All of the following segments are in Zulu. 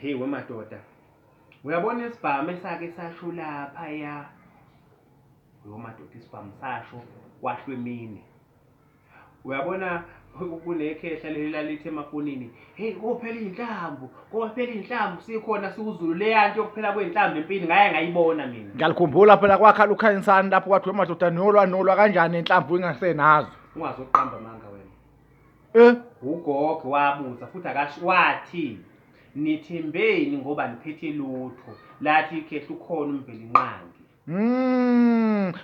Hey wemadoda. Uyabona isibhamu esake sasho lapha ya. Wemadoda isibhamu sasho kwahlwe emini. Uyabona kunekhehla leli lalithi emafonini. Hey kophela inhlamvu sikhona siwuzulu leyanto yokuphela kweinhlamvu empini ngaye ngayibona mina. Ngiyalikhumbula phela kwakhala uKhanyisani lapho kwathi wemadoda nolwa kanjani enhlamvu ingasenazo. Ungazoqamba manga wena. Ugogo wabuza futhi wathi nithembeni ngoba niphethe lutho lathi ikhehla ukhona umveli nqangi.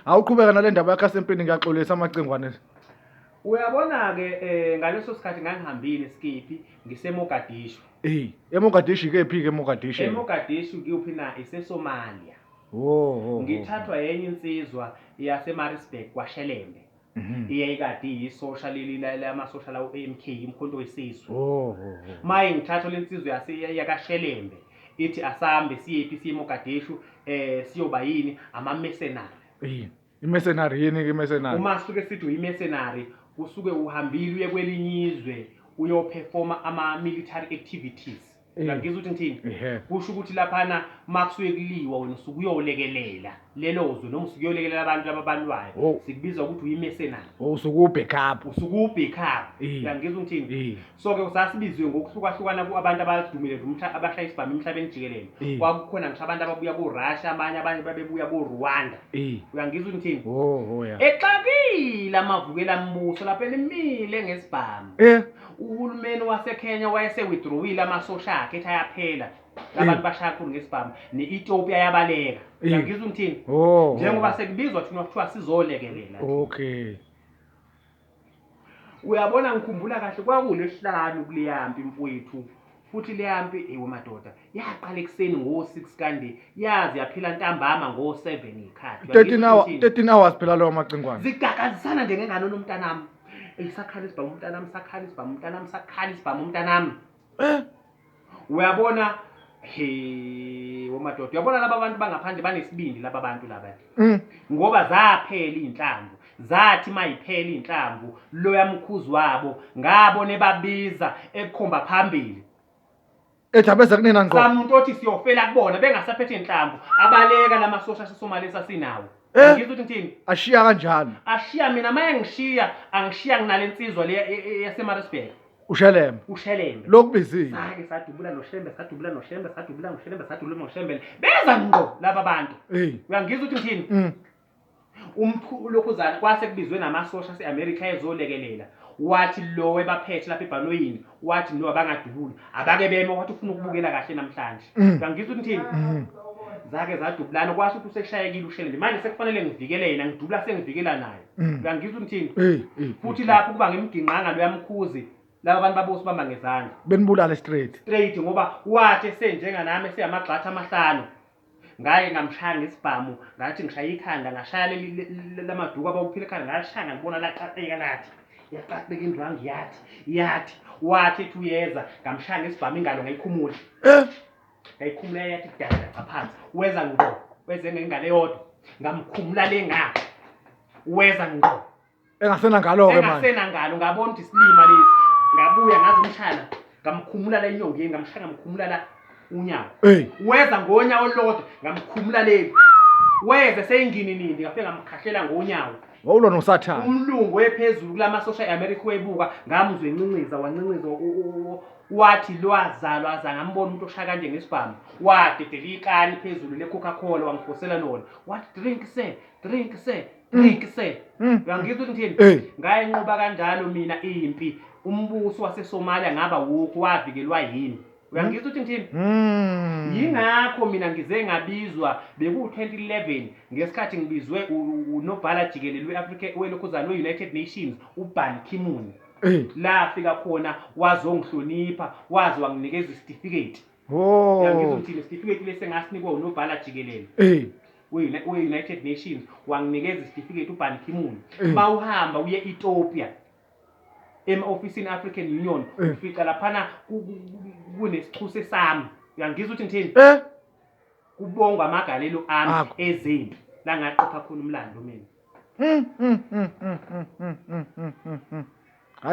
Awuqhubeka nale ndaba yakhe sempini ngiyaxolisa amacengwane. Uyabona ke ngaleso sikhathi ngangihambile Skiphi ngiseMogadishu. eMogadishu kephi ke eMogadishu? eMogadishu kuyophi na iseSomalia. Ngithathwa yenye insizwa yaseMaritzburg kwaShelembe. Iyayikade iyisosha leli lamasosha lawo MK imkhonto wesizwe. Maye ngithatha lensizwe yakaShelembe ithi asambe siyephi siyeMogadishu siyoba yini ama-mercenary. Imercenary yini ke mercenary? Uma suke sithi uyi-mercenary usuke uhambile uye kwelinye izwe uyoperforma ama-military activities. Ngizwe ukuthi ngithini? Kusho ukuthi laphana makusuke kuliwa wena usuke uyolekelela lelo zwe noma usuke uyolekelela abantu ababalwayo sikubiza ukuthi uyi-mercenary. Usuke ubackup. Ngizwe ngithini? So ke usasibizwe ngokuhlukahlukana abantu abadumile abashaya isibhamu emhlabeni jikelele. Kwakukhona ngisho abantu ababuya ko-Russia abanye babebuya ko-Rwanda. Uyangizwa ngithini? Exakile amavukela mbuso lapha elimile ngesibhamu. Uhulumeni waseKenya wayese-withdrawile amasosha akhe ethi ayaphela. Abantu bashaya kakhulu ngesibhamu ne-Ethiopia yabaleka. Uyangizwa ngithini? Njengoba sekubizwa thina kuthiwa sizolekelela. Uyabona ngikhumbula kahle kwakulesihlanu kuleyampi mfowethu. Futhi leyampi wemadoda yaqala ekseni ngo-6 kanti yazi yaphila ntambama ngo-7 ikhathi. 13 hours phela lawo macengwane. Zigagazisana nje ngengane nomntanami. Sakhala isibhamu umntanami. Uyabona wemadoda uyabona laba bantu bangaphandle banesibindi laba bantu laba. Ngoba zaphela inhlamvu zathi mayiphela inhlamvu loya mkhuzi wabo ngabone babiza ekhomba phambili. Ethabeza kunina ngqo. Samuntu othi siyofela kubona bengasaphethe inhlamvu abaleka lamasosha seSomalia sasinawo. Ngizwe ukuthi ngithini? Ashiya kanjani? Ashiya mina maye ngishiya angishiya nginalensizwa le yaseMaritzburg. Ushelembe. Lokubizile. Sake sadubula noShelembe. Beza ngqo laba bantu. Uyangizwa ukuthi ngithini? Umlokhuzana kwase kubizwe namasosha ase-America ezolekelela. Wathi lo ebaphethe lapha eBhanoyini wathi no abangadubuli abake beme wathi ufuna ukubukela kahle namhlanje. Uyangizwa ukuthi ngithini? Zake zadubulana kwasho ukuthi useshayekile uShelembe manje sekufanele ngivikele yena ngidubula sengivikela naye. Uyangizwa ukuthi ngithini? Futhi lapho kuba ngemigingqanga lo yamkhuzi laba bantu babosi bamba ngezandla benibulala straight ngoba wathi esenjenga nami eseyamagxatha amahlanu. Ngaye ngamshaya ngesibhamu ngathi ngishaya ikhanda ngashaya lamaduku abawuphile ekhanda ngashaya ngibona laqaqeka lathi yaqaqeka indwangu yathi wathi ethi uyeza ngamshaya ngesibhamu ingalo ngayikhumula. Ngayikhumula yathi dada phansi weza ngqo weze ngengalo eyodwa ngamkhumula lenga weza ngqo engasena ngalo ke manje engasena ngalo ngabona ukuthi silima lesi ngabuya ngazomshana ngamkhumula la inyongeni ngamshaya ngamkhumula la unyawo. Weza ngonyawo olodwa ngamkhumula leli weze seyinginini ngafike ngamkhahlela ngonyawo. Wawulwa noSathane. Umlungu wephezulu kulamasosha eAmerica webuka ngamuzwe encinciza wathi lwazalwa ngambona umuntu oshaya kanje ngesibhamu wadedela ikani phezulu leCoca-Cola wangifosela lona wathi drink sir. Uyangizwa ukuthi ngithini? Ngaye nqoba kanjalo mina impi umbuso waseSomalia ngaba wukho wavikelwa yini. Uyangizwa ukuthi ngithini? Yingakho mina ngize ngabizwa beku-2011 ngesikhathi ngibizwe unobhala jikelele we-Africa welokhuzana we-United Nations uBan Ki-moon. Lafika khona wazongihlonipha wazi wanginikeza certificate. Uyangizwa ukuthi certificate lesi ngasinikwa unobhala jikelele we-United Nations wanginikeza certificate uBan Ki-moon. Mawuhamba uye eEthiopia ema-ofisini African Union ufica laphana kunesixhuse sami. Uyangizwa ukuthi ngithini? Kubongwa amagalelo ami ezempi la ngaqopha khona umlando mina.